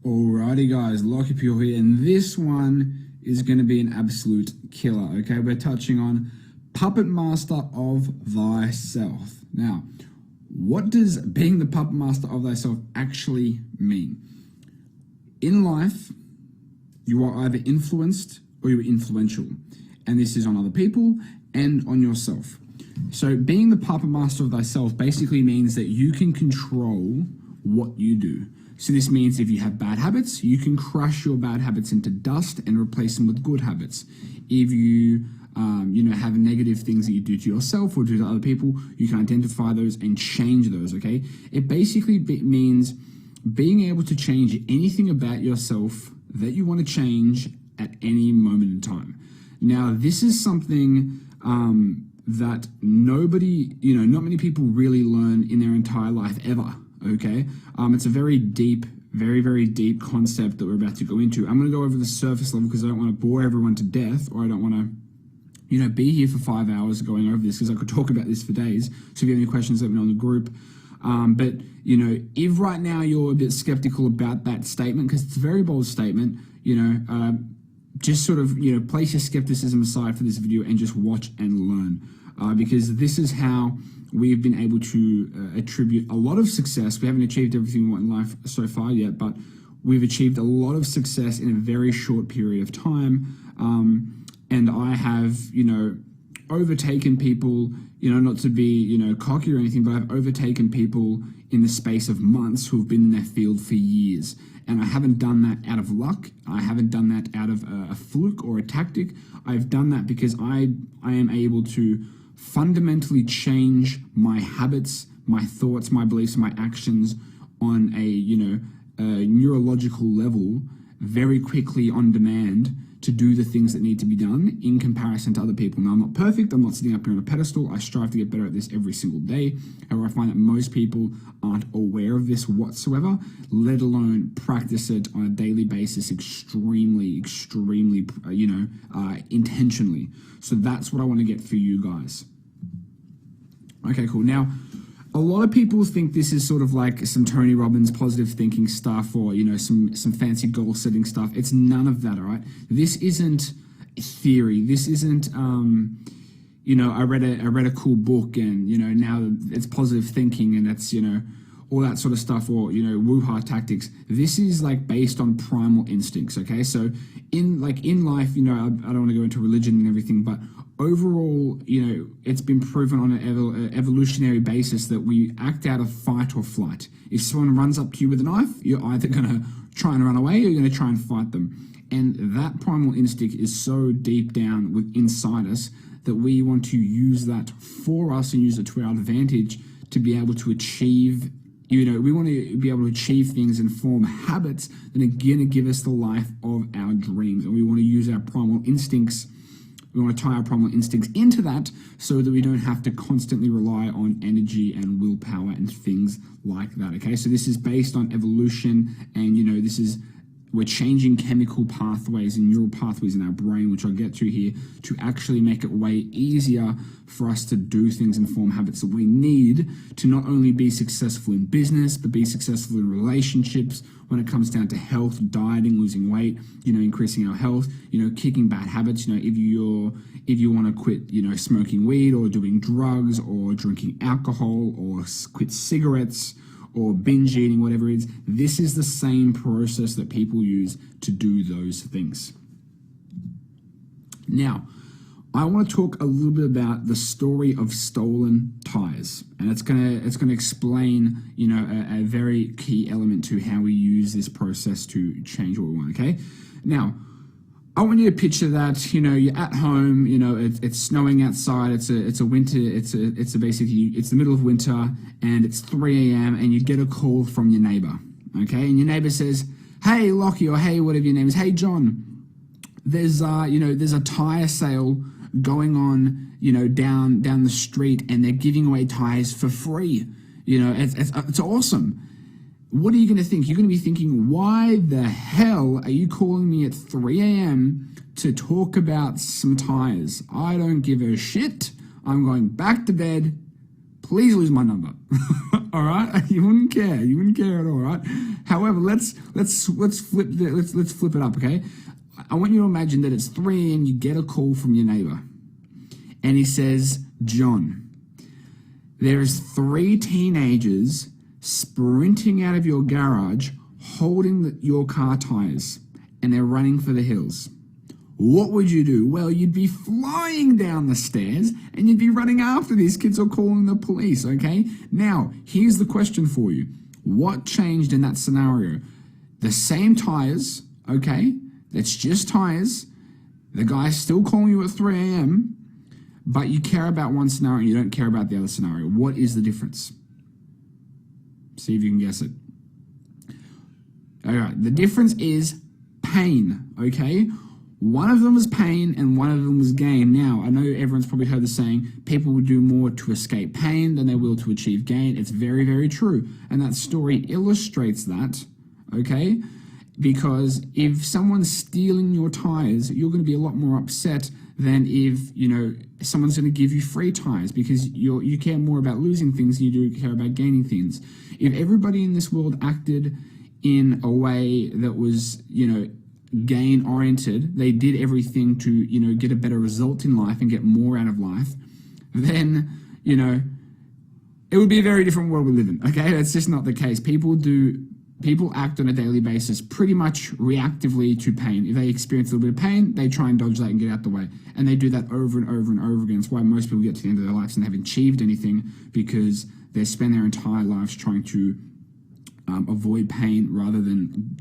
Alrighty guys, Lockie Pure here, and this one is going to be an absolute killer, okay? We're touching on Puppet Master of Thyself. Now, what does being the Puppet Master of Thyself actually mean? In life, you are either influenced or you're influential, and this is on other people and on yourself. So being the Puppet Master of Thyself basically means that you can control what you do. So this means if you have bad habits, you can crush your bad habits into dust and replace them with good habits. If you have negative things that you do to yourself or do to other people, you can identify those and change those, okay? It basically means being able to change anything about yourself that you want to change at any moment in time. Now, this is something that not many people really learn in their entire life ever. Okay, it's a very deep, very deep concept that we're about to go into. I'm going to go over the surface level because I don't want to bore everyone to death, or I don't want to, be here for 5 hours going over this because I could talk about this for days. So if you have any questions, let me know in the group. But if right now you're a bit skeptical about that statement, because it's a very bold statement, just sort of, place your skepticism aside for this video and just watch and learn, because this is how we've been able to attribute a lot of success. We haven't achieved everything we want in life so far yet, but we've achieved a lot of success in a very short period of time. And I have, overtaken people, not to be, cocky or anything, but I've overtaken people in the space of months who've been in their field for years. And I haven't done that out of luck. I haven't done that out of a fluke or a tactic. I've done that because I am able to fundamentally change my habits, my thoughts, my beliefs, my actions on a neurological level very quickly on demand to do the things that need to be done in comparison to other people. Now, I'm not perfect. I'm not sitting up here on a pedestal. I strive to get better at this every single day. However, I find that most people aren't aware of this whatsoever, let alone practice it on a daily basis extremely, intentionally. So that's what I want to get for you guys. Okay, cool. Now, a lot of people think this is sort of like some Tony Robbins positive thinking stuff, or some fancy goal setting stuff. It's none of that, all right? This isn't theory. This isn't I read a cool book and now it's positive thinking and it's all that sort of stuff, or woo-ha tactics. This is like based on primal instincts, okay? So in life, I don't want to go into religion and everything, but overall, it's been proven on an evolutionary basis that we act out of fight or flight. If someone runs up to you with a knife, you're either going to try and run away or you're going to try and fight them. And that primal instinct is so deep down inside us that we want to use that for us and use it to our advantage to be able to achieve, we want to be able to achieve things and form habits that are going to give us the life of our dreams. And we want to use our primal instincts. We want to tie our primal instincts into that so that we don't have to constantly rely on energy and willpower and things like that, okay? So this is based on evolution, and, we're changing chemical pathways and neural pathways in our brain, which I'll get to here, to actually make it way easier for us to do things and form habits that we need to not only be successful in business, but be successful in relationships when it comes down to health, dieting, losing weight, increasing our health, kicking bad habits. If you want to quit, smoking weed or doing drugs or drinking alcohol or quit cigarettes, or binge eating, whatever it is, this is the same process that people use to do those things. Now, I want to talk a little bit about the story of stolen tires, and it's gonna explain, a very key element to how we use this process to change what we want. Okay, now, I want you to picture that, you're at home, it's snowing outside, it's the middle of winter, and it's 3 a.m. and you get a call from your neighbor, okay? And your neighbor says, "Hey, Lockie," or "Hey, whatever your name is, hey, John, there's a tire sale going on, down the street, and they're giving away tires for free. It's awesome." What are you going to think? You're going to be thinking, why the hell are you calling me at 3 a.m. to talk about some tires? I don't give a shit. I'm going back to bed. Please lose my number. All right, you wouldn't care. You wouldn't care at all, right? However, let's flip it up, okay? I want you to imagine that it's 3 a.m. You get a call from your neighbor, and he says, "John, there's 3 teenagers sprinting out of your garage, holding your car tires, and they're running for the hills." What would you do? Well, you'd be flying down the stairs and you'd be running after these kids or calling the police, okay? Now, here's the question for you. What changed in that scenario? The same tires, okay? It's just tires. The guy's still calling you at 3 a.m., but you care about one scenario and you don't care about the other scenario. What is the difference? See if you can guess it. All right, the difference is pain, okay? One of them was pain and one of them was gain. Now, I know everyone's probably heard the saying, people will do more to escape pain than they will to achieve gain. It's very, very true. And that story illustrates that, okay? Because if someone's stealing your tires, you're going to be a lot more upset than if, someone's going to give you free tires, because you care more about losing things than you do care about gaining things. If everybody in this world acted in a way that was, gain oriented, they did everything to, get a better result in life and get more out of life, then, it would be a very different world we live in, okay? That's just not the case. People act on a daily basis pretty much reactively to pain. If they experience a little bit of pain, they try and dodge that and get out the way. And they do that over and over and over again. It's why most people get to the end of their lives and haven't achieved anything, because they spend their entire lives trying to avoid pain rather than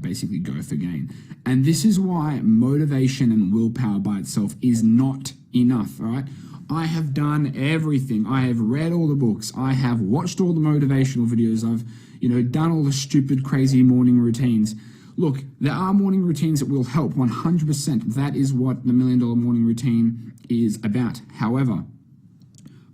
basically go for gain. And this is why motivation and willpower by itself is not enough, all right? I have done everything. I have read all the books. I have watched all the motivational videos. I've, done all the stupid, crazy morning routines. Look, there are morning routines that will help 100%. That is what the $1 Million Morning Routine is about. However,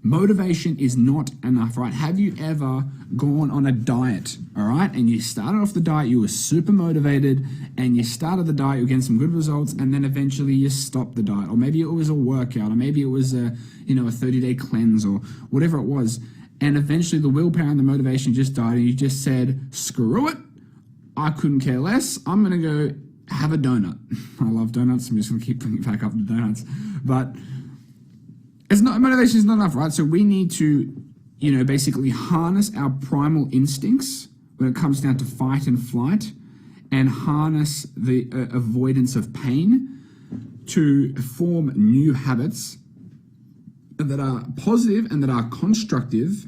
motivation is not enough, right? Have you ever gone on a diet, all right? And you started off the diet, you were super motivated, and you started the diet, you were getting some good results, and then eventually you stopped the diet. Or maybe it was a workout, or maybe it was a 30-day cleanse, or whatever it was. And eventually the willpower and the motivation just died, and you just said, screw it, I couldn't care less, I'm gonna go have a donut. I love donuts, I'm just gonna keep bringing it back up to donuts. But motivation is not enough, right? So we need to, basically harness our primal instincts when it comes down to fight and flight, and harness the avoidance of pain to form new habits that are positive and that are constructive,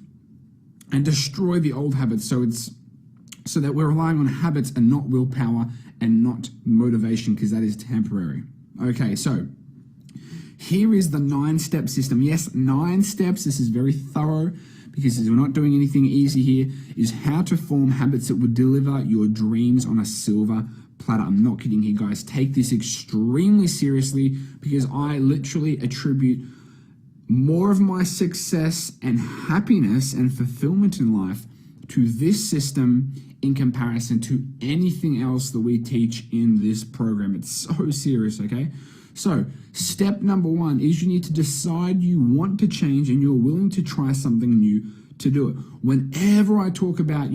and destroy the old habits so that we're relying on habits and not willpower and not motivation, because that is temporary. Okay, so here is the 9-step system. Yes, 9 steps. This is very thorough, because we're not doing anything easy here. Is how to form habits that would deliver your dreams on a silver platter. I'm not kidding here, guys. Take this extremely seriously, because I literally attribute more of my success and happiness and fulfillment in life to this system in comparison to anything else that we teach in this program. It's so serious, okay? So, step number 1 is you need to decide you want to change and you're willing to try something new to do it. Whenever I talk about,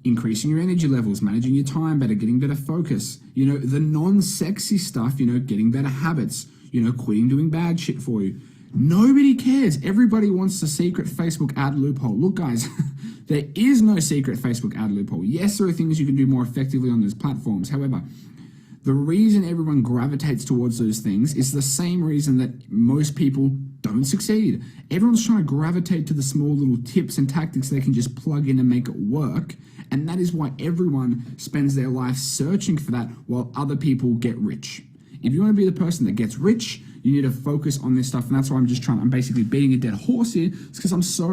increasing your energy levels, managing your time better, getting better focus, the non-sexy stuff, getting better habits, quitting doing bad shit for you. Nobody cares. Everybody wants the secret Facebook ad loophole. Look, guys, there is no secret Facebook ad loophole. Yes, there are things you can do more effectively on those platforms. However, the reason everyone gravitates towards those things is the same reason that most people don't succeed. Everyone's trying to gravitate to the small little tips and tactics they can just plug in and make it work. And that is why everyone spends their life searching for that while other people get rich. If you want to be the person that gets rich, you need to focus on this stuff. And that's why I'm basically beating a dead horse here. It's because I'm so,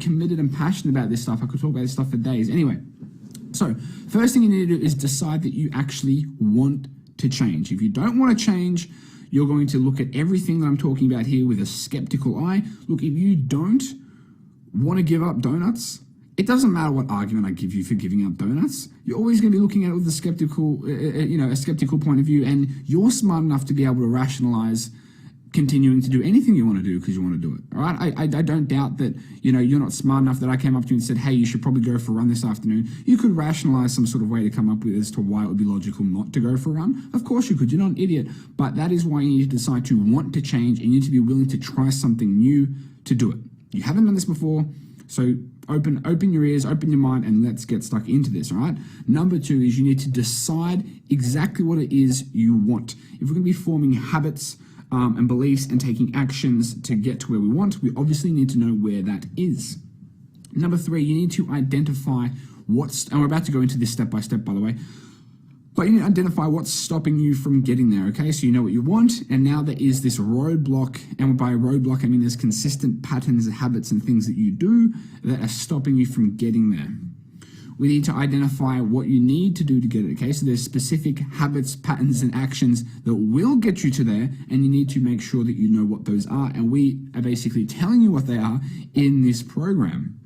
committed and passionate about this stuff. I could talk about this stuff for days. Anyway, so first thing you need to do is decide that you actually want to change. If you don't want to change, you're going to look at everything that I'm talking about here with a skeptical eye. Look, if you don't want to give up donuts, it doesn't matter what argument I give you for giving up donuts. You're always going to be looking at it with a skeptical, a skeptical point of view, and you're smart enough to be able to rationalize continuing to do anything you want to do because you want to do it. All right. I don't doubt that, you're not smart enough that I came up to you and said, hey, you should probably go for a run this afternoon. You could rationalize some sort of way to come up with as to why it would be logical not to go for a run. Of course you could. You're not an idiot. But that is why you need to decide to want to change, and you need to be willing to try something new to do it. You haven't done this before, so open your ears, open your mind, and let's get stuck into this, all right? Number 2 is you need to decide exactly what it is you want. If we're going to be forming habits, and beliefs and taking actions to get to where we want, we obviously need to know where that is. Number 3, you need to identify and we're about to go into this step by step, by the way, but you need to identify what's stopping you from getting there, okay? So you know what you want, and now there is this roadblock, and by roadblock, I mean there's consistent patterns, habits, and things that you do that are stopping you from getting there. We need to identify what you need to do to get it, okay? So there's specific habits, patterns, and actions that will get you to there, and you need to make sure that you know what those are, and we are basically telling you what they are in this program.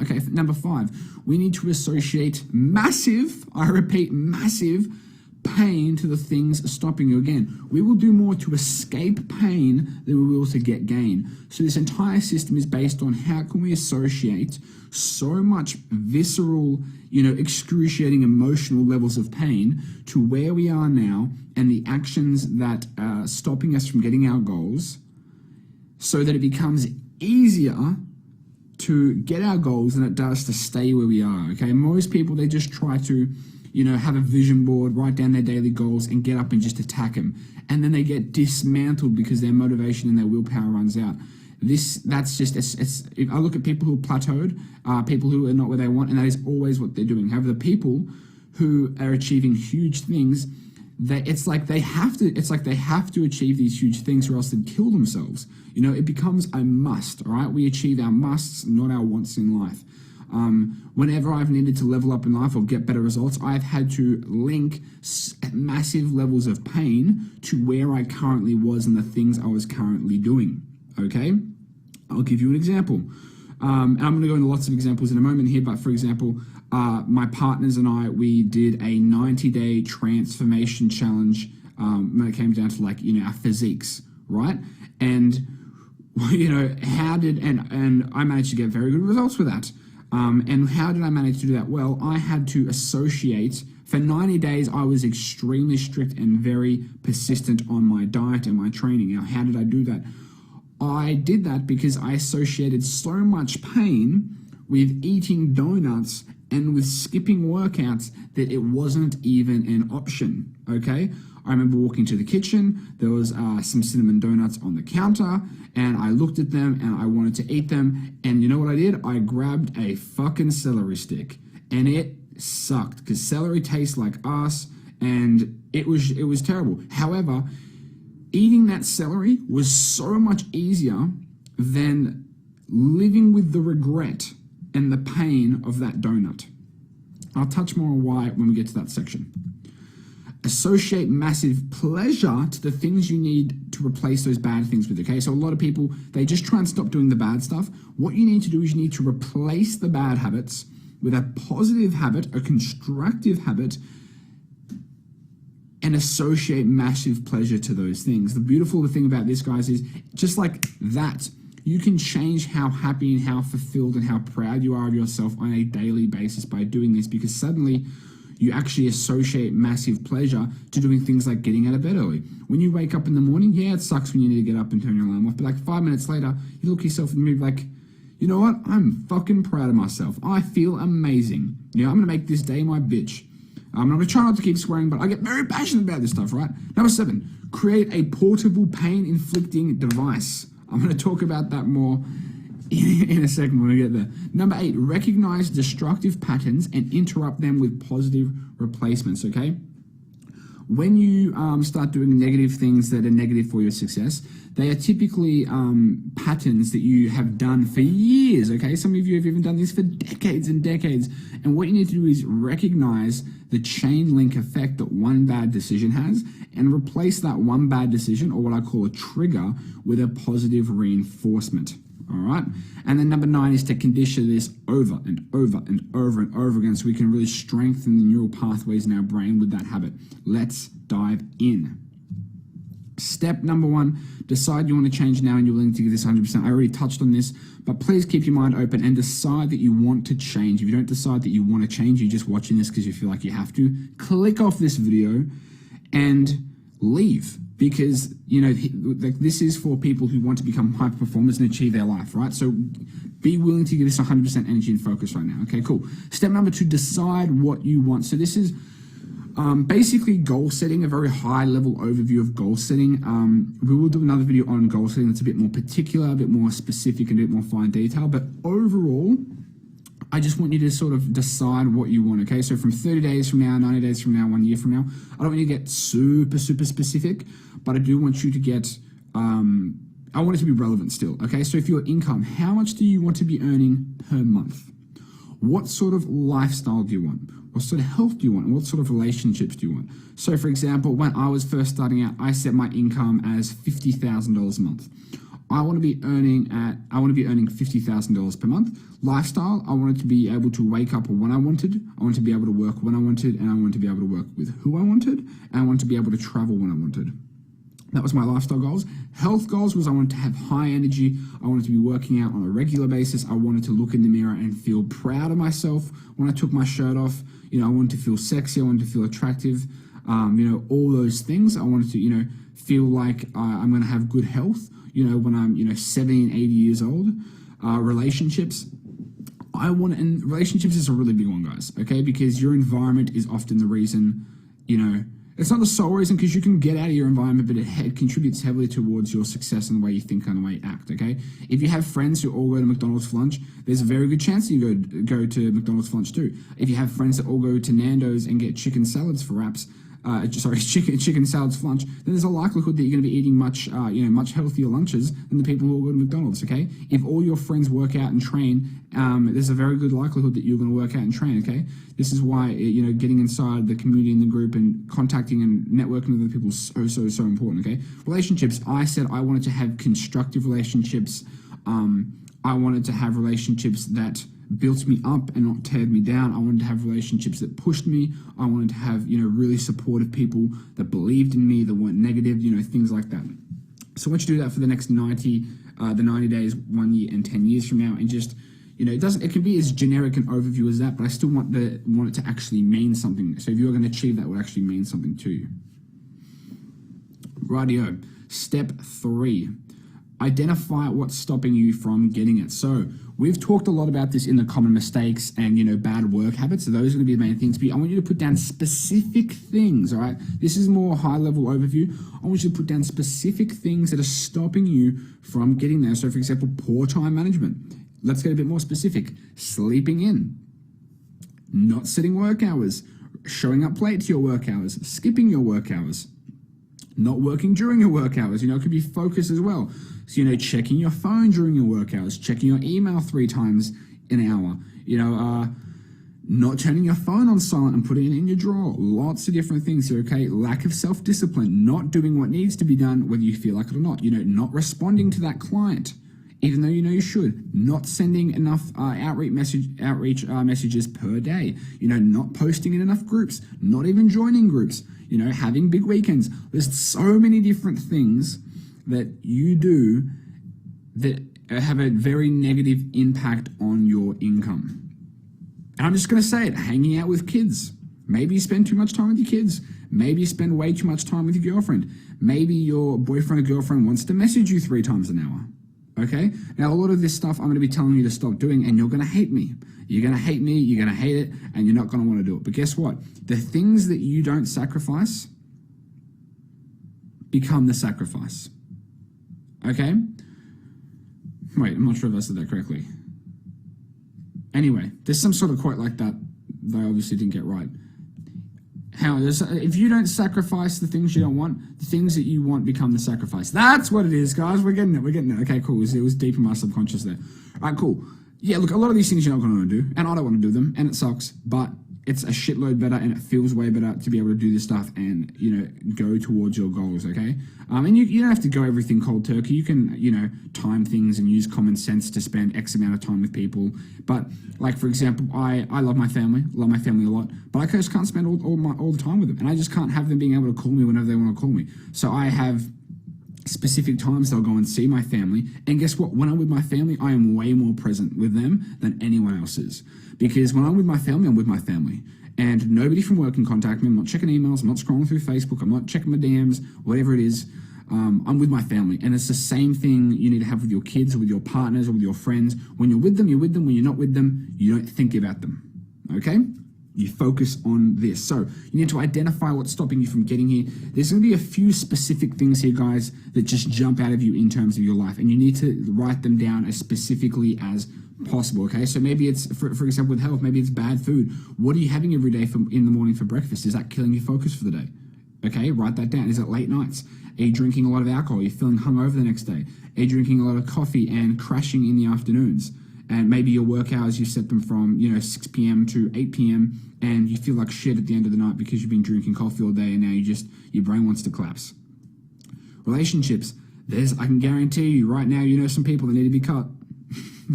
Okay, number 5, we need to associate massive, I repeat, massive pain to the things stopping you. Again, we will do more to escape pain than we will to get gain. So this entire system is based on how can we associate so much visceral, excruciating emotional levels of pain to where we are now and the actions that are stopping us from getting our goals, so that it becomes easier to get our goals than it does to stay where we are, okay? Most people, they just try to have a vision board, write down their daily goals, and get up and just attack them. And then they get dismantled because their motivation and their willpower runs out. That's just, if I look at people who are plateaued, people who are not where they want, and that is always what they're doing. However, the people who are achieving huge things, it's like they have to achieve these huge things or else they'd kill themselves. It becomes a must, all right? We achieve our musts, not our wants in life. Whenever I've needed to level up in life or get better results, I've had to link massive levels of pain to where I currently was and the things I was currently doing, okay? I'll give you an example. And I'm going to go into lots of examples in a moment here, but for example, my partners and I, we did a 90-day transformation challenge when it came down to our physiques, right? And, and I managed to get very good results with that. And how did I manage to do that? Well, I had to associate, for 90 days, I was extremely strict and very persistent on my diet and my training. Now, how did I do that? I did that because I associated so much pain with eating donuts and with skipping workouts that it wasn't even an option, okay? I remember walking to the kitchen, there was some cinnamon donuts on the counter, and I looked at them and I wanted to eat them, and you know what I did? I grabbed a fucking celery stick, and it sucked, because celery tastes like ass, and it was terrible. However, eating that celery was so much easier than living with the regret and the pain of that donut. I'll touch more on why when we get to that section. Associate massive pleasure to the things you need to replace those bad things with, okay? So a lot of people, they just try and stop doing the bad stuff. What you need to do is you need to replace the bad habits with a positive habit, a constructive habit, and associate massive pleasure to those things. The beautiful thing about this, guys, is just like that, you can change how happy and how fulfilled and how proud you are of yourself on a daily basis by doing this, because suddenly you actually associate massive pleasure to doing things like getting out of bed early. When you wake up in the morning, yeah, it sucks when you need to get up and turn your alarm off, but like 5 minutes later, you look at yourself in the mirror like, you know what? I'm fucking proud of myself. I feel amazing. I'm going to make this day my bitch. I'm going to try not to keep swearing, but I get very passionate about this stuff, right? Number 7, create a portable pain-inflicting device. I'm going to talk about that more in a second when we get there. Number 8, recognize destructive patterns and interrupt them with positive replacements, okay? When you start doing negative things that are negative for your success, they are typically patterns that you have done for years, okay? Some of you have even done this for decades and decades. And what you need to do is recognize the chain link effect that one bad decision has and replace that one bad decision, or what I call a trigger, with a positive reinforcement. All right. And then number 9 is to condition this over and over and over and over again so we can really strengthen the neural pathways in our brain with that habit. Let's dive in. Step number one, decide you want to change now and you're willing to give this 100%. I already touched on this, but please keep your mind open and decide that you want to change. If you don't decide that you want to change, you're just watching this because you feel like you have to, click off this video and leave, because like this is for people who want to become high performers and achieve their life, right? So be willing to give this 100% energy and focus right now. Okay, cool. Step number two, decide what you want. So this is basically goal setting, a very high level overview of goal setting. We will do another video on goal setting that's a bit more particular, a bit more specific, and a bit more fine detail. But overall, I just want you to sort of decide what you want, okay? So from 30 days from now, 90 days from now, 1 year from now, I don't want you to get super specific, but I do want you to get, I want it to be relevant still, okay? So if your income, how much do you want to be earning per month? What sort of lifestyle do you want? What sort of health do you want? And what sort of relationships do you want? So for example, when I was first starting out, I set my income as $50,000 a month. I want to be earning $50,000 per month. Lifestyle, I wanted to be able to wake up when I wanted. I wanted to be able to work when I wanted, and I wanted to be able to work with who I wanted, and I wanted to be able to travel when I wanted. That was my lifestyle goals. Health goals was I wanted to have high energy. I wanted to be working out on a regular basis. I wanted to look in the mirror and feel proud of myself when I took my shirt off. I wanted to feel sexy. I wanted to feel attractive. All those things. I wanted to, feel like I'm going to have good health, when I'm, 70 and 80 years old. Relationships. And relationships is a really big one, guys, okay? Because your environment is often the reason, it's not the sole reason, because you can get out of your environment, but it contributes heavily towards your success and the way you think and the way you act, okay? If you have friends who all go to McDonald's for lunch, there's a very good chance that you go to McDonald's for lunch too. If you have friends that all go to Nando's and get chicken salads for wraps, chicken salads for lunch, then there's a likelihood that you're going to be eating much healthier lunches than the people who all go to McDonald's, okay? If all your friends work out and train, there's a very good likelihood that you're going to work out and train, okay? This is why, getting inside the community and the group and contacting and networking with other people is so important, okay? Relationships, I said I wanted to have constructive relationships. I wanted to have relationships that built me up and not teared me down. I wanted to have relationships that pushed me. I wanted to have, really supportive people that believed in me, that weren't negative, things like that. So I want you to do that for the next 90 days, 1 year, and 10 years from now, and just, it can be as generic an overview as that, but I still want it to actually mean something. So if you're going to achieve that, it would actually mean something to you. Rightio. Step 3. Identify what's stopping you from getting it. So we've talked a lot about this in the common mistakes and, bad work habits. So those are going to be the main things. But I want you to put down specific things, all right? This is more high-level overview. I want you to put down specific things that are stopping you from getting there. So, for example, poor time management. Let's get a bit more specific. Sleeping in. Not setting work hours. Showing up late to your work hours. Skipping your work hours. Not working during your work hours. It could be focus as well. So, checking your phone during your work hours, checking your email 3 times an hour, not turning your phone on silent and putting it in your drawer. Lots of different things here, okay? Lack of self-discipline, not doing what needs to be done, whether you feel like it or not. Not responding to that client, even though you should. Not sending enough outreach messages per day. Not posting in enough groups. Not even joining groups. Having big weekends. There's so many different things that you do that have a very negative impact on your income. And I'm just going to say it, hanging out with kids. Maybe you spend too much time with your kids. Maybe you spend way too much time with your girlfriend. Maybe your boyfriend or girlfriend wants to message you 3 times an hour. Okay? Now, a lot of this stuff I'm going to be telling you to stop doing, and you're going to hate me. You're going to hate me, you're going to hate it, and you're not going to want to do it. But guess what? The things that you don't sacrifice become the sacrifice. Okay? Wait, I'm not sure if I said that correctly. Anyway, there's some sort of quote like that that I obviously didn't get right. If you don't sacrifice the things you don't want, the things that you want become the sacrifice. That's what it is, guys. We're getting it. Okay, cool. It was deep in my subconscious there. All right, cool. Yeah, look, a lot of these things you're not going to want to do, and I don't want to do them, and it sucks, but it's a shitload better, and it feels way better to be able to do this stuff and, go towards your goals, okay? And you don't have to go everything cold turkey. You can, time things and use common sense to spend X amount of time with people. But, like, for example, I love my family a lot, but I just can't spend all the time with them, and I just can't have them being able to call me whenever they want to call me. So I have specific times I'll go and see my family. And guess what? When I'm with my family, I am way more present with them than anyone else is. Because when I'm with my family, I'm with my family. And nobody from work can contact me. I'm not checking emails. I'm not scrolling through Facebook. I'm not checking my DMs, whatever it is. I'm with my family. And it's the same thing you need to have with your kids or with your partners or with your friends. When you're with them, you're with them. When you're not with them, you don't think about them. Okay? You focus on this. So you need to identify what's stopping you from getting here. There's going to be a few specific things here, guys, that just jump out of you in terms of your life. And you need to write them down as specifically as possible, okay? So maybe it's, for example, with health, maybe it's bad food. What are you having every day in the morning for breakfast? Is that killing your focus for the day? Okay, write that down. Is it late nights? Are you drinking a lot of alcohol? Are you feeling hungover the next day? Are you drinking a lot of coffee and crashing in the afternoons? And maybe your work hours, you set them from, 6 p.m. to 8 p.m. and you feel like shit at the end of the night because you've been drinking coffee all day and now your brain wants to collapse. Relationships. I can guarantee you right now, you know some people that need to be cut.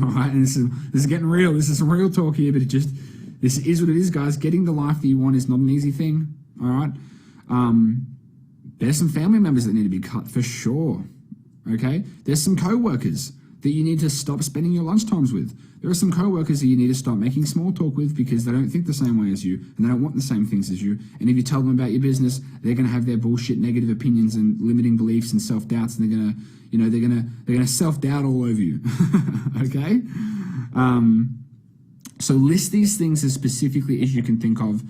All right, and this is getting real. This is some real talk here, but this is what it is, guys. Getting the life that you want is not an easy thing. All right, there's some family members that need to be cut for sure. Okay, there's some co-workers that you need to stop spending your lunch times with. There are some co-workers that you need to stop making small talk with because they don't think the same way as you and they don't want the same things as you. And if you tell them about your business, they're going to have their bullshit negative opinions and limiting beliefs and self-doubts, and they're going to self-doubt all over you. Okay? So list these things as specifically as you can think of.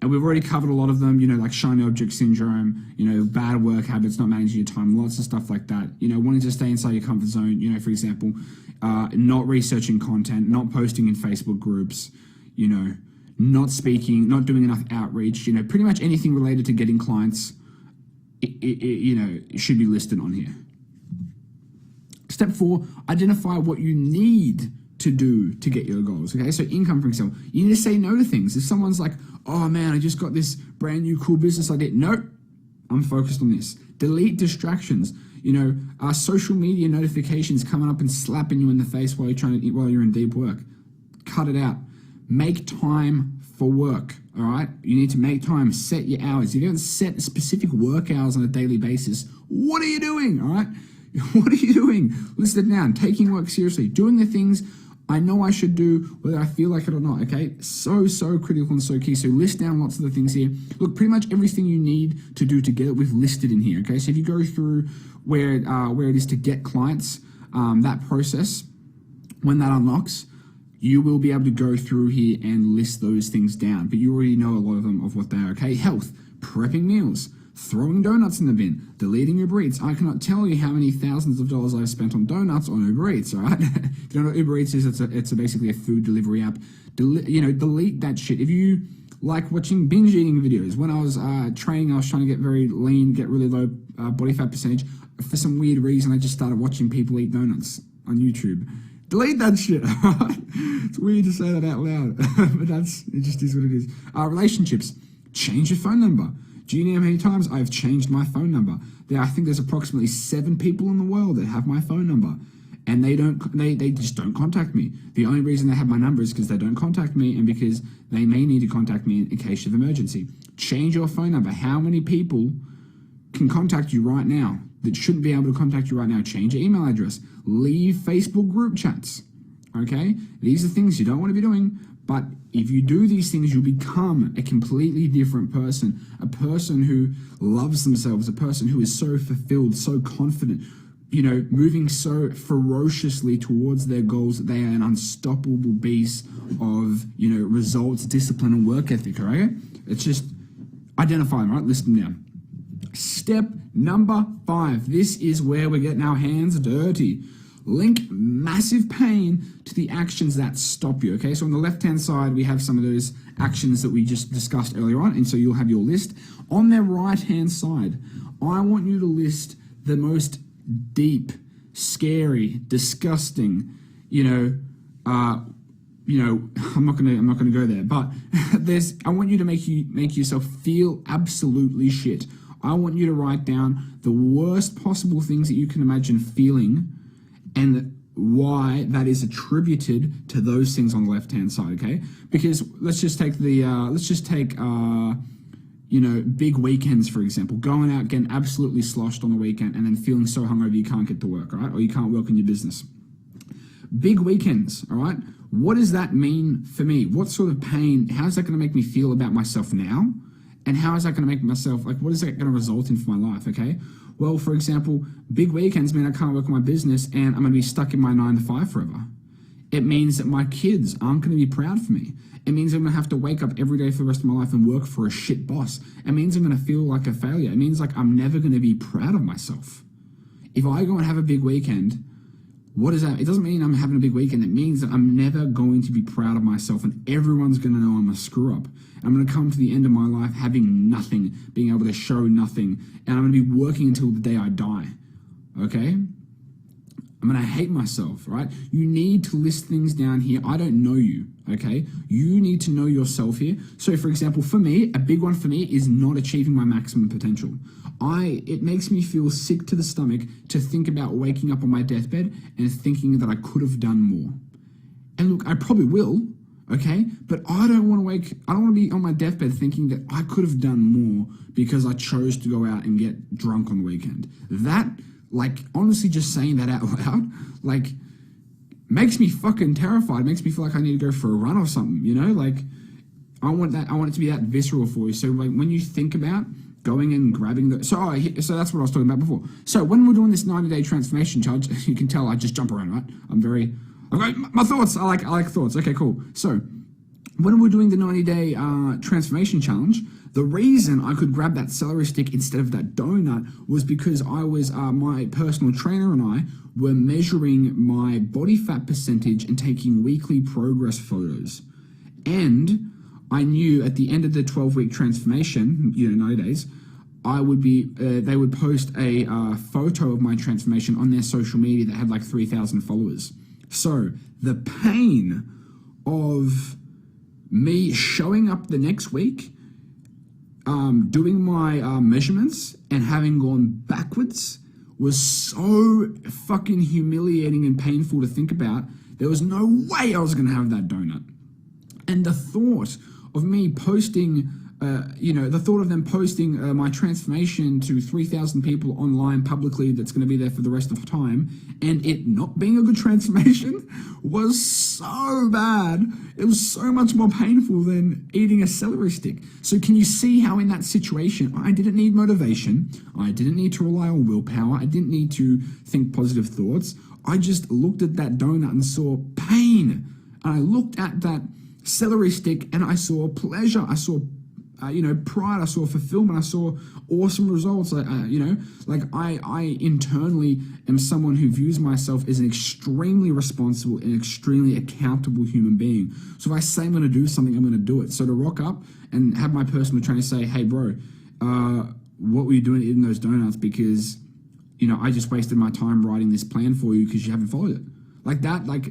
And we've already covered a lot of them, like shiny object syndrome, bad work habits, not managing your time, lots of stuff like that. Wanting to stay inside your comfort zone, for example, not researching content, not posting in Facebook groups, not speaking, not doing enough outreach, pretty much anything related to getting clients, it should be listed on here. Step 4, identify what you need to do to get your goals. Okay, so income, for example, you need to say no to things. If someone's like, oh man, I just got this brand new cool business idea. Nope, I'm focused on this. Delete distractions. Social media notifications coming up and slapping you in the face while you're in deep work. Cut it out. Make time for work. All right, you need to make time. Set your hours. If you don't set specific work hours on a daily basis, what are you doing? All right, what are you doing? List it down. Taking work seriously. Doing the things I know I should do, whether I feel like it or not, okay? So critical and so key. So list down lots of the things here. Look, pretty much everything you need to do to get it, we've listed in here, okay? So if you go through where it is to get clients, that process, when that unlocks, you will be able to go through here and list those things down. But you already know a lot of them of what they are, okay? Health, prepping meals, throwing donuts in the bin, deleting Uber Eats. I cannot tell you how many thousands of dollars I've spent on donuts on Uber Eats, all right? Do you know what Uber Eats is? It's basically a food delivery app. Delete that shit. If you like watching binge eating videos, when I was training, I was trying to get very lean, get really low body fat percentage. For some weird reason, I just started watching people eat donuts on YouTube. Delete that shit, all right? It's weird to say that out loud, but it just is what it is. Relationships, change your phone number. Do you know how many times I've changed my phone number? I think there's approximately 7 people in the world that have my phone number, and they just don't contact me. The only reason they have my number is because they don't contact me and because they may need to contact me in case of emergency. Change your phone number. How many people can contact you right now that shouldn't be able to contact you right now? Change your email address. Leave Facebook group chats. Okay? These are things you don't want to be doing. But if you do these things, you'll become a completely different person, a person who loves themselves, a person who is so fulfilled, so confident, moving so ferociously towards their goals that they are an unstoppable beast of, results, discipline, and work ethic, all right? It's just identify them, right? List them down. Step number 5. This is where we're getting our hands dirty. Link massive pain to the actions that stop you, okay? So on the left-hand side, we have some of those actions that we just discussed earlier on, and so you'll have your list. On the right-hand side, I want you to list the most deep, scary, disgusting, I'm not gonna go there, but I want you to make yourself feel absolutely shit. I want you to write down the worst possible things that you can imagine feeling and why that is attributed to those things on the left-hand side, okay? Because let's just take big weekends, for example, going out, getting absolutely sloshed on the weekend and then feeling so hungover you can't get to work, right? Or you can't work in your business. Big weekends, all right? What does that mean for me? What sort of pain, how is that going to make me feel about myself now? And how is that going to make myself, what is that going to result in for my life, okay? Well, for example, big weekends mean I can't work on my business and I'm going to be stuck in my 9 to 5 forever. It means that my kids aren't going to be proud for me. It means I'm going to have to wake up every day for the rest of my life and work for a shit boss. It means I'm going to feel like a failure. It means I'm never going to be proud of myself. If I go and have a big weekend, what is that? It doesn't mean I'm having a big weekend. It means that I'm never going to be proud of myself and everyone's going to know I'm a screw up. I'm going to come to the end of my life having nothing, being able to show nothing, and I'm going to be working until the day I die, okay? I'm going to hate myself, right? You need to list things down here. I don't know you, okay? You need to know yourself here. So, for example, for me, a big one for me is not achieving my maximum potential. It makes me feel sick to the stomach to think about waking up on my deathbed and thinking that I could have done more. And look, I probably will, okay? But I don't want to be on my deathbed thinking that I could have done more because I chose to go out and get drunk on the weekend. That, honestly, just saying that out loud, makes me fucking terrified. Makes me feel like I need to go for a run or something, I want it to be that visceral for you. So, when you think about going and grabbing so that's what I was talking about before. So when we're doing this 90-day transformation challenge, you can tell I just jump around, right? I've got my thoughts. I like thoughts. Okay, cool. So when we're doing the 90-day transformation challenge, the reason I could grab that celery stick instead of that donut was because I was my personal trainer and I were measuring my body fat percentage and taking weekly progress photos. And I knew at the end of the 12-week transformation, 90 days, they would post a photo of my transformation on their social media that had 3,000 followers. So the pain of me showing up the next week, doing my measurements and having gone backwards was so fucking humiliating and painful to think about. There was no way I was going to have that donut. And the thought of me posting, the thought of them posting my transformation to 3,000 people online publicly that's going to be there for the rest of the time, and it not being a good transformation was so bad. It was so much more painful than eating a celery stick. So can you see how in that situation, I didn't need motivation. I didn't need to rely on willpower. I didn't need to think positive thoughts. I just looked at that donut and saw pain. And I looked at that celery stick and I saw pleasure, I saw pride, I saw fulfillment, I saw awesome results. I internally am someone who views myself as an extremely responsible and extremely accountable human being. So if I say I'm going to do something, I'm going to do it. So to rock up and have my personal trainer say, hey bro, what were you doing eating those donuts? Because, I just wasted my time writing this plan for you because you haven't followed it.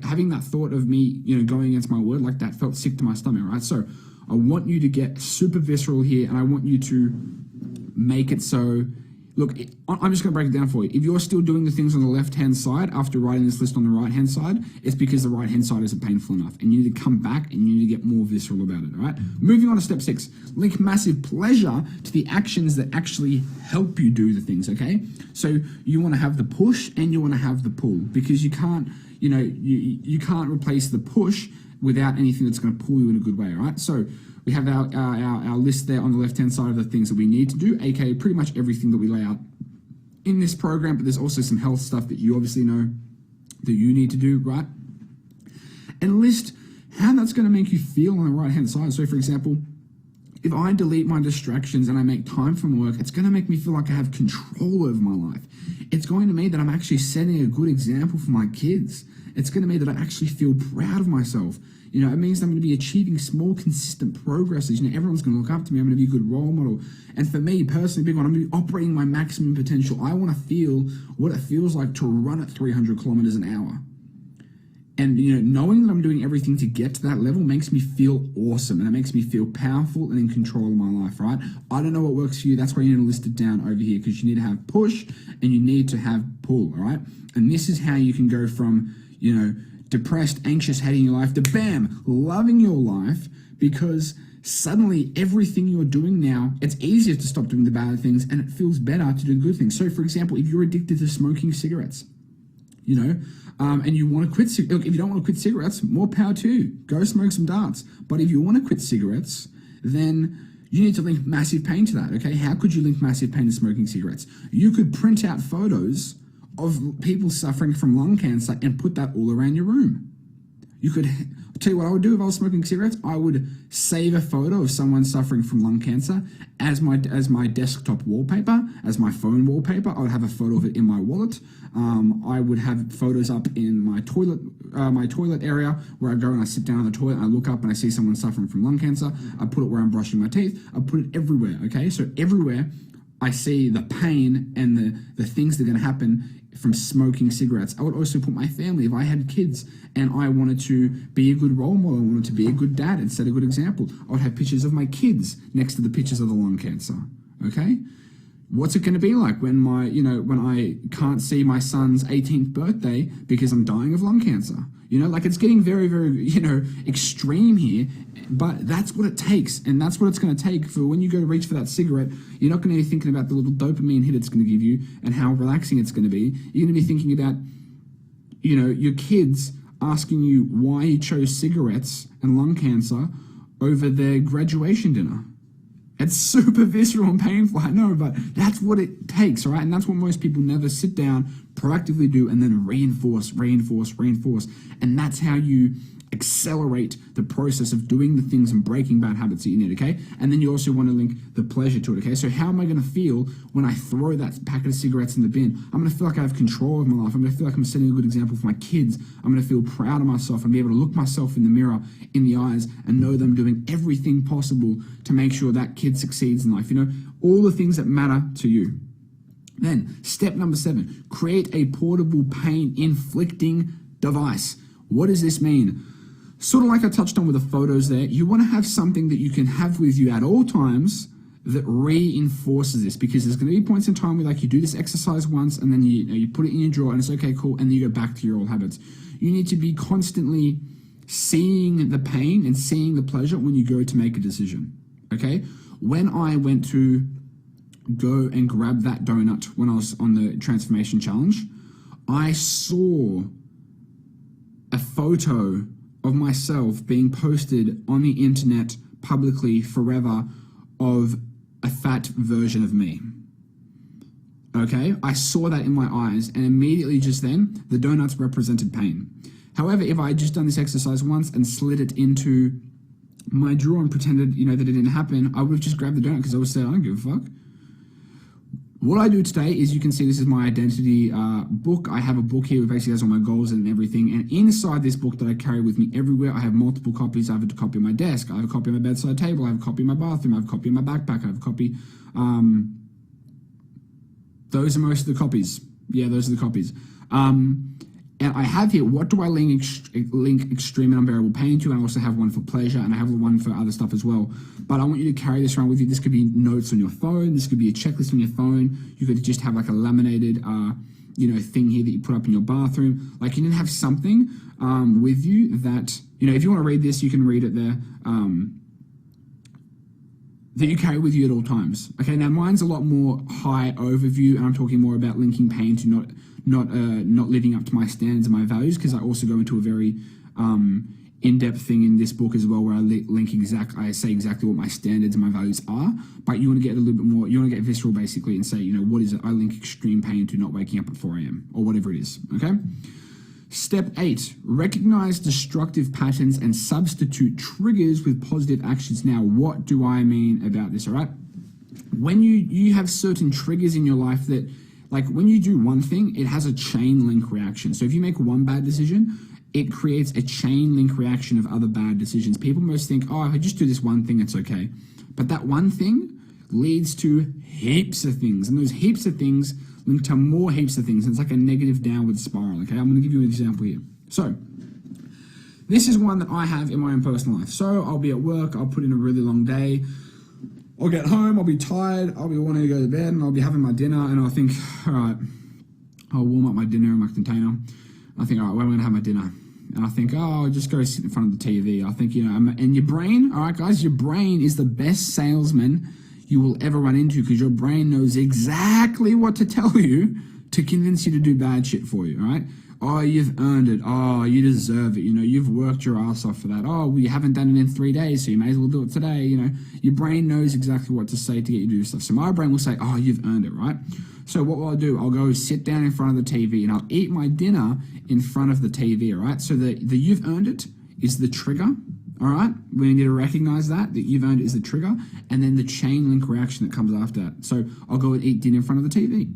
Having that thought of me, going against my word, that felt sick to my stomach, right? So I want you to get super visceral here, and I want you to make it so, look, I'm just going to break it down for you. If you're still doing the things on the left-hand side after writing this list on the right-hand side, it's because the right-hand side isn't painful enough, and you need to come back and you need to get more visceral about it, all right? Moving on to step 6, link massive pleasure to the actions that actually help you do the things, okay? So you want to have the push and you want to have the pull, because you can't, you can't replace the push without anything that's going to pull you in a good way, all right? So we have our list there on the left-hand side of the things that we need to do, aka pretty much everything that we lay out in this program, but there's also some health stuff that you obviously know that you need to do, right? And list how that's going to make you feel on the right-hand side. So, for example, if I delete my distractions and I make time for my work, it's going to make me feel like I have control over my life. It's going to mean that I'm actually setting a good example for my kids. It's going to mean that I actually feel proud of myself. It means I'm going to be achieving small, consistent progresses. Everyone's going to look up to me. I'm going to be a good role model. And for me, personally, big one, I'm going to be operating my maximum potential. I want to feel what it feels like to run at 300 kilometers an hour. And, knowing that I'm doing everything to get to that level makes me feel awesome. And it makes me feel powerful and in control of my life, right? I don't know what works for you. That's why you need to list it down over here, because you need to have push and you need to have pull, all right? And this is how you can go from, depressed, anxious, hating your life to bam, loving your life, because suddenly everything you're doing now, it's easier to stop doing the bad things and it feels better to do the good things. So for example, if you're addicted to smoking cigarettes, and you want to quit, look, if you don't want to quit cigarettes, more power to you. Go smoke some darts. But if you want to quit cigarettes, then you need to link massive pain to that, okay? How could you link massive pain to smoking cigarettes? You could print out photos of people suffering from lung cancer and put that all around your room. You could, I'll tell you what I would do if I was smoking cigarettes. I would save a photo of someone suffering from lung cancer as my desktop wallpaper, as my phone wallpaper. I would have a photo of it in my wallet. I would have photos up in my toilet area where I go and I sit down on the toilet and I look up and I see someone suffering from lung cancer. I put it where I'm brushing my teeth. I put it everywhere, okay? So everywhere I see the pain and the things that are going to happen from smoking cigarettes. I would also put my family, if I had kids and I wanted to be a good role model, I wanted to be a good dad and set a good example, I would have pictures of my kids next to the pictures of the lung cancer, okay? What's it going to be like when when I can't see my son's 18th birthday because I'm dying of lung cancer? Like it's getting very, very, extreme here, but that's what it takes. And that's what it's going to take for when you go to reach for that cigarette. You're not going to be thinking about the little dopamine hit it's going to give you and how relaxing it's going to be. You're going to be thinking about, your kids asking you why you chose cigarettes and lung cancer over their graduation dinner. It's super visceral and painful, I know, but that's what it takes, all right? And that's what most people never sit down, proactively do, and then reinforce. And that's how you accelerate the process of doing the things and breaking bad habits that you need, okay? And then you also want to link the pleasure to it, okay? So how am I going to feel when I throw that packet of cigarettes in the bin? I'm going to feel like I have control of my life. I'm going to feel like I'm setting a good example for my kids. I'm going to feel proud of myself and be able to look myself in the mirror, in the eyes, and know that I'm doing everything possible to make sure that kid succeeds in life. All the things that matter to you. Then, step number 7, create a portable pain-inflicting device. What does this mean? Sort of like I touched on with the photos there, you want to have something that you can have with you at all times that reinforces this, because there's going to be points in time where you do this exercise once and then you put it in your drawer and it's okay, cool, and then you go back to your old habits. You need to be constantly seeing the pain and seeing the pleasure when you go to make a decision, okay? When I went to go and grab that donut when I was on the transformation challenge, I saw a photo of myself being posted on the internet publicly forever of a fat version of me. Okay, I saw that in my eyes, and immediately just then, the donuts represented pain. However, if I had just done this exercise once and slid it into my drawer and pretended, that it didn't happen, I would have just grabbed the donut because I would say, I don't give a fuck. What I do today is, you can see this is my identity book. I have a book here that basically has all my goals and everything. And inside this book that I carry with me everywhere, I have multiple copies. I have a copy on my desk. I have a copy on my bedside table. I have a copy in my bathroom. I have a copy in my backpack. I have a copy. Those are most of the copies. Yeah, those are the copies. And I have here, what do I link extreme and unbearable pain to? And I also have one for pleasure, and I have one for other stuff as well. But I want you to carry this around with you. This could be notes on your phone. This could be a checklist on your phone. You could just have like a laminated, thing here that you put up in your bathroom. Like, you need to have something with you that, if you want to read this, you can read it there. That you carry with you at all times. Okay, now mine's a lot more high overview, and I'm talking more about linking pain to not living up to my standards and my values, because I also go into a very in-depth thing in this book as well, where I say exactly what my standards and my values are. But you want to get a little bit more, you want to get visceral basically and say, what is it? I link extreme pain to not waking up at 4 a.m. or whatever it is, okay? Step 8, recognize destructive patterns and substitute triggers with positive actions. Now, what do I mean about this, all right? When you have certain triggers in your life that, like when you do one thing, it has a chain link reaction. So if you make one bad decision, it creates a chain link reaction of other bad decisions. People most think, oh, if I just do this one thing, it's okay. But that one thing leads to heaps of things. And those heaps of things link to more heaps of things. And it's like a negative downward spiral, okay? I'm going to give you an example here. So this is one that I have in my own personal life. So I'll be at work, I'll put in a really long day. I'll get home, I'll be tired, I'll be wanting to go to bed, and I'll be having my dinner, and I'll think, all right, I'll warm up my dinner in my container. I think, all right, where am I going to have my dinner? and I think, oh, I'll just go sit in front of the TV. I think, and your brain, all right, guys, your brain is the best salesman you will ever run into, because your brain knows exactly what to tell you to convince you to do bad shit for you, all right? Oh, you've earned it. Oh, you deserve it. You've worked your ass off for that. Oh, well, you haven't done it in 3 days, so you may as well do it today. Your brain knows exactly what to say to get you to do stuff. So my brain will say, oh, you've earned it, right? So what will I do? I'll go sit down in front of the TV and I'll eat my dinner in front of the TV, all right? So the you've earned it is the trigger, all right? We need to recognize that you've earned it is the trigger, and then the chain link reaction that comes after that. So I'll go and eat dinner in front of the TV.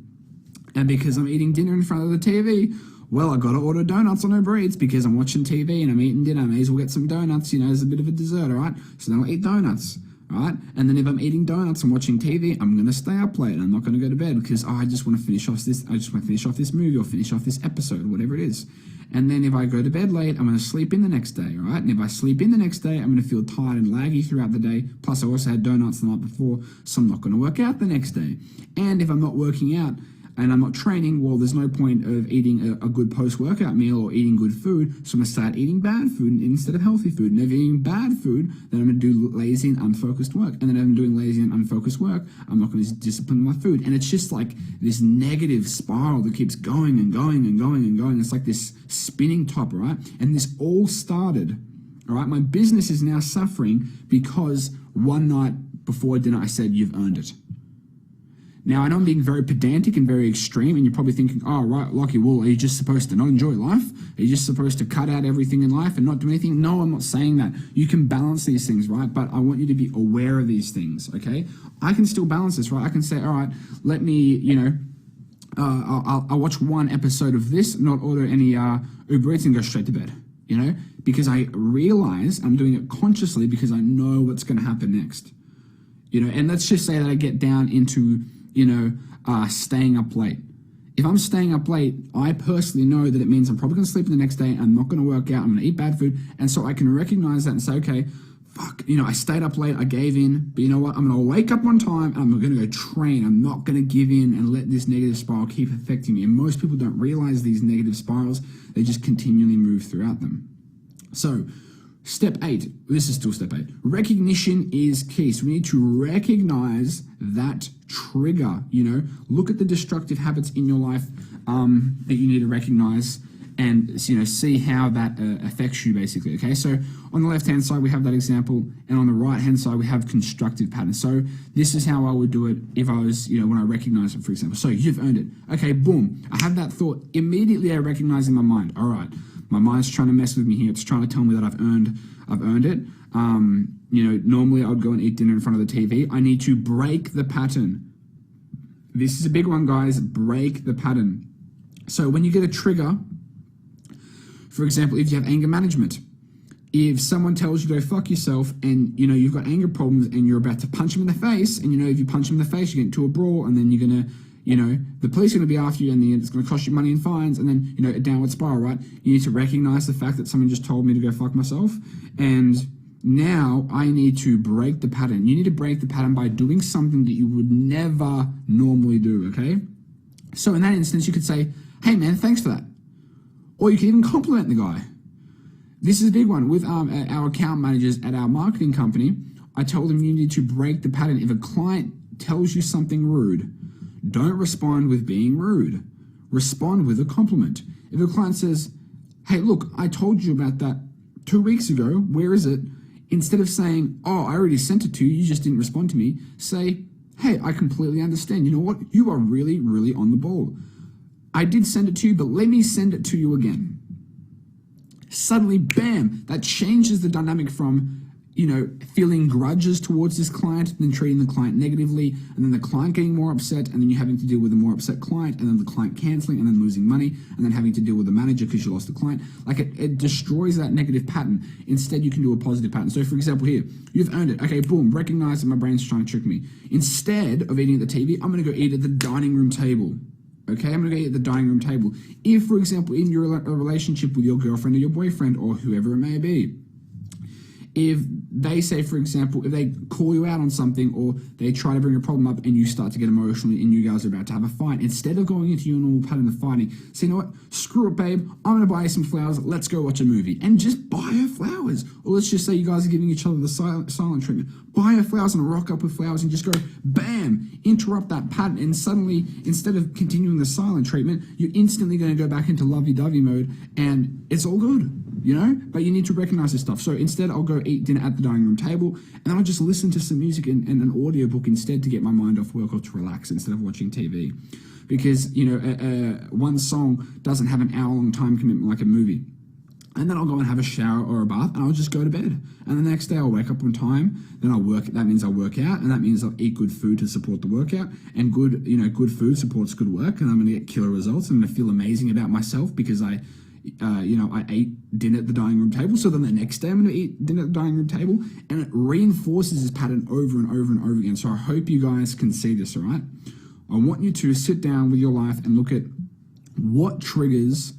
And because I'm eating dinner in front of the TV, well, I got to order donuts on Uber Eats because I'm watching TV and I'm eating dinner. I may as well get some donuts, as a bit of a dessert, all right? So then I'll eat donuts, all right? And then if I'm eating donuts and watching TV, I'm going to stay up late and I'm not going to go to bed because I just want to finish off this. I just want to finish off this movie or finish off this episode, whatever it is. And then if I go to bed late, I'm going to sleep in the next day, all right? And if I sleep in the next day, I'm going to feel tired and laggy throughout the day. Plus, I also had donuts the night before, so I'm not going to work out the next day. And if I'm not working out, and I'm not training, well, there's no point of eating a good post-workout meal or eating good food, so I'm going to start eating bad food instead of healthy food. And if I'm eating bad food, then I'm going to do lazy and unfocused work. And then if I'm doing lazy and unfocused work, I'm not going to discipline my food. And it's just like this negative spiral that keeps going and going and going and going. It's like this spinning top, right? And this all started, all right? My business is now suffering because one night before dinner I said, you've earned it. Now, I know I'm being very pedantic and very extreme, and you're probably thinking, oh, right, Lockie, well, are you just supposed to not enjoy life? Are you just supposed to cut out everything in life and not do anything? No, I'm not saying that. You can balance these things, right? But I want you to be aware of these things, okay? I can still balance this, right? I can say, all right, let me, I'll watch one episode of this, not order any Uber Eats and go straight to bed, because I realize I'm doing it consciously because I know what's going to happen next. And let's just say that I get down into staying up late. If I'm staying up late, I personally know that it means I'm probably going to sleep the next day. I'm not going to work out. I'm going to eat bad food. And so I can recognize that and say, okay, fuck, I stayed up late. I gave in. But you know what? I'm going to wake up on time and I'm going to go train. I'm not going to give in and let this negative spiral keep affecting me. And most people don't realize these negative spirals. They just continually move throughout them. So step 8, this is still step 8. Recognition is key. So we need to recognize that trigger, look at the destructive habits in your life that you need to recognize and, see how that affects you basically, okay? So on the left-hand side, we have that example, and on the right-hand side, we have constructive patterns. So this is how I would do it if I was, when I recognize it, for example. So you've earned it. Okay, boom. I have that thought. Immediately I recognize in my mind, all right, my mind's trying to mess with me here. It's trying to tell me that I've earned it. Normally I would go and eat dinner in front of the TV. I need to break the pattern. This is a big one, guys. Break the pattern. So when you get a trigger, for example, if you have anger management, if someone tells you to go fuck yourself and, you've got anger problems and you're about to punch them in the face, and, if you punch them in the face, you get into a brawl, and then you're going to, the police are going to be after you, and then it's going to cost you money and fines, and then, a downward spiral, right? You need to recognize the fact that someone just told me to go fuck myself, and now I need to break the pattern. You need to break the pattern by doing something that you would never normally do, okay? So in that instance, you could say, hey man, thanks for that. Or you can even compliment the guy. This is a big one. With our account managers at our marketing company, I told them you need to break the pattern. If a client tells you something rude, don't respond with being rude. Respond with a compliment. If a client says, hey, look, I told you about that 2 weeks ago, where is it? Instead of saying, oh, I already sent it to you, you just didn't respond to me, say, hey, I completely understand. You know what? You are really, really on the ball. I did send it to you, but let me send it to you again. Suddenly, bam, that changes the dynamic from, feeling grudges towards this client, then treating the client negatively, and then the client getting more upset, and then you having to deal with a more upset client, and then the client canceling, and then losing money, and then having to deal with the manager because you lost the client. Like it destroys that negative pattern. Instead, you can do a positive pattern. So for example here, you've earned it. Okay, boom, recognize that my brain's trying to trick me. Instead of eating at the TV, I'm going to go eat at the dining room table. Okay, I'm going to go eat at the dining room table. If, for example, in your relationship with your girlfriend or your boyfriend or whoever it may be, if they say, for example, if they call you out on something or they try to bring a problem up and you start to get emotional and you guys are about to have a fight, instead of going into your normal pattern of fighting, say, you know what, screw it, babe, I'm going to buy you some flowers, let's go watch a movie, and just buy her flowers. Or let's just say you guys are giving each other the silent treatment. Buy her flowers and rock up with flowers and just go, bam, interrupt that pattern, and suddenly, instead of continuing the silent treatment, you're instantly going to go back into lovey-dovey mode, and it's all good. You know, but you need to recognize this stuff. So instead, I'll go eat dinner at the dining room table, and then I'll just listen to some music and an audiobook instead to get my mind off work or to relax instead of watching TV. Because, you know, one song doesn't have an hour-long time commitment like a movie. And then I'll go and have a shower or a bath, and I'll just go to bed. And the next day, I'll wake up on time, then I'll work. That means I'll work out, and that means I'll eat good food to support the workout. And good food supports good work, and I'm going to get killer results. I'm going to feel amazing about myself because I ate dinner at the dining room table. So then the next day I'm going to eat dinner at the dining room table, and it reinforces this pattern over and over and over again. So I hope you guys can see this, all right? I want you to sit down with your life and look at what triggers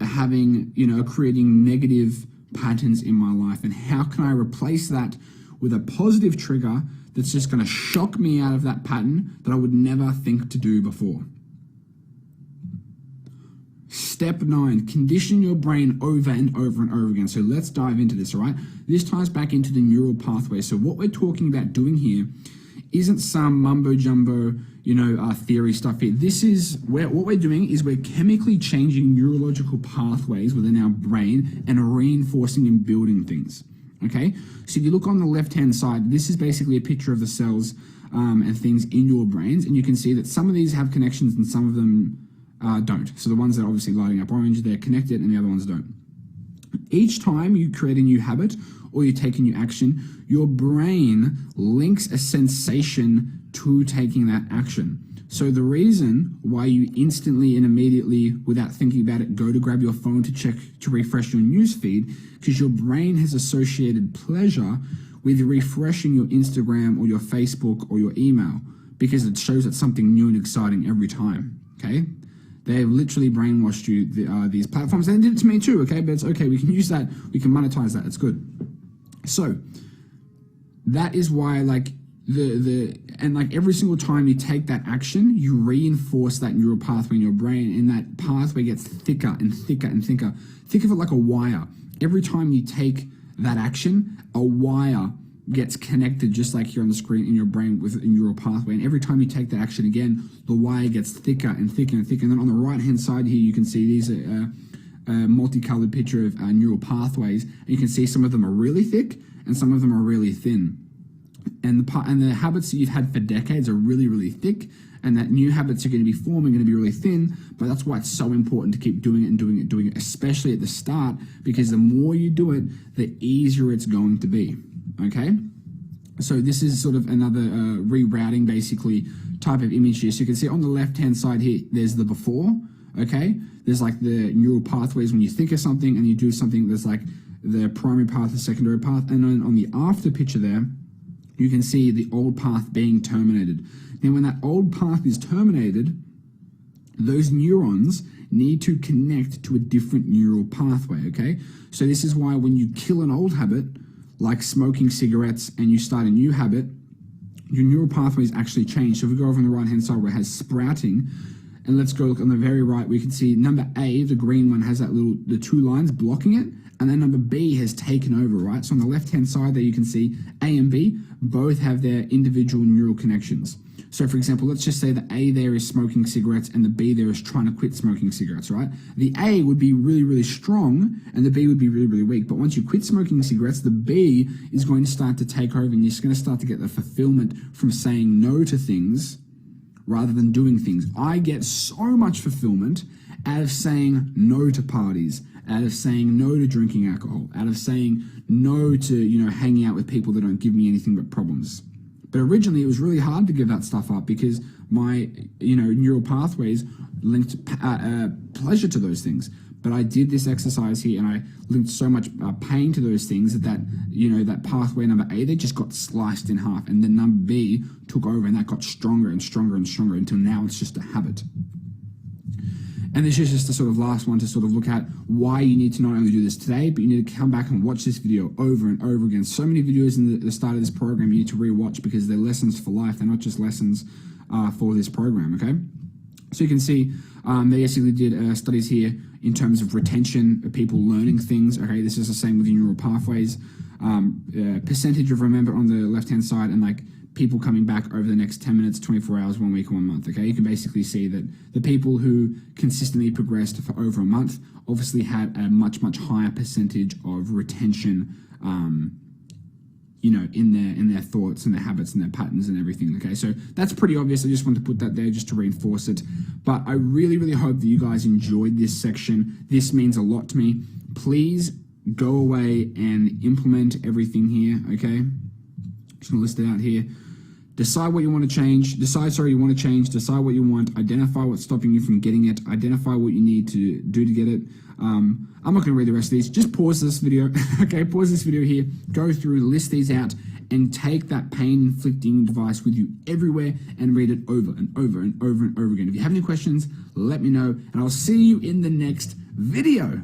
are creating negative patterns in my life, and how can I replace that with a positive trigger that's just going to shock me out of that pattern that I would never think to do before. Step 9, condition your brain over and over and over again. So let's dive into this, all right? This ties back into the neural pathway. So what we're talking about doing here isn't some mumbo-jumbo, theory stuff here. This is what we're doing is we're chemically changing neurological pathways within our brain and reinforcing and building things, okay? So if you look on the left-hand side, this is basically a picture of the cells and things in your brains, and you can see that some of these have connections and some of them don't. So the ones that are obviously lighting up orange, they're connected, and the other ones don't. Each time you create a new habit or you take a new action, your brain links a sensation to taking that action. So the reason why you instantly and immediately, without thinking about it, go to grab your phone to refresh your news feed, because your brain has associated pleasure with refreshing your Instagram or your Facebook or your email, because it shows it's something new and exciting every time, okay? They've literally brainwashed you, these platforms. And they did it to me too, okay? But it's okay. We can use that. We can monetize that. It's good. So that is why, every single time you take that action, you reinforce that neural pathway in your brain, and that pathway gets thicker and thicker and thicker. Think of it like a wire. Every time you take that action, a wire gets connected, just like here on the screen in your brain with a neural pathway. And every time you take that action again, the wire gets thicker and thicker and thicker. And then on the right hand side here, you can see these are a multicolored picture of neural pathways. And you can see some of them are really thick and some of them are really thin. And the habits that you've had for decades are really, really thick, and that new habits are going to be forming, going to be really thin. But that's why it's so important to keep doing it and doing it, doing it, especially at the start, because the more you do it, the easier it's going to be. Okay, so this is sort of another rerouting, basically, type of image here. So you can see on the left-hand side here, there's the before, okay? There's like the neural pathways when you think of something and you do something. There's like the primary path, the secondary path, and then on the after picture there, you can see the old path being terminated. Now, when that old path is terminated, those neurons need to connect to a different neural pathway, okay? So this is why when you kill an old habit, like smoking cigarettes, and you start a new habit, your neural pathways actually change. So if we go over on the right-hand side where it has sprouting, and let's go look on the very right, we can see number A, the green one, has the two lines blocking it, and then number B has taken over, right? So on the left-hand side there, you can see A and B both have their individual neural connections. So for example, let's just say the A there is smoking cigarettes and the B there is trying to quit smoking cigarettes, right? The A would be really, really strong and the B would be really, really weak. But once you quit smoking cigarettes, the B is going to start to take over, and you're going to start to get the fulfillment from saying no to things rather than doing things. I get so much fulfillment out of saying no to parties, out of saying no to drinking alcohol, out of saying no to, hanging out with people that don't give me anything but problems. But originally it was really hard to give that stuff up because my, neural pathways linked pleasure to those things. But I did this exercise here and I linked so much pain to those things that pathway number A, they just got sliced in half, and then number B took over, and that got stronger and stronger and stronger until now it's just a habit. And this is just the sort of last one to sort of look at why you need to not only do this today, but you need to come back and watch this video over and over again. So many videos in the start of this program you need to rewatch because they're lessons for life. They're not just lessons for this program, okay? So you can see they basically did studies here in terms of retention of people learning things, okay? This is the same with your neural pathways. Percentage of remember on the left-hand side, and like people coming back over the next 10 minutes, 24 hours, 1 week, 1 month, okay? You can basically see that the people who consistently progressed for over a month obviously had a much, much higher percentage of retention, you know, in their thoughts and their habits and their patterns and everything, okay? So that's pretty obvious. I just want to put that there just to reinforce it. But I really, really hope that you guys enjoyed this section. This means a lot to me. Please go away and implement everything here, okay? Just gonna list it out here. Decide what you want to change. Decide what you want. Identify what's stopping you from getting it. Identify what you need to do to get it. I'm not going to read the rest of these. Just pause this video. Okay, pause this video here. Go through, list these out, and take that pain-inflicting device with you everywhere and read it over and over and over and over again. If you have any questions, let me know, and I'll see you in the next video.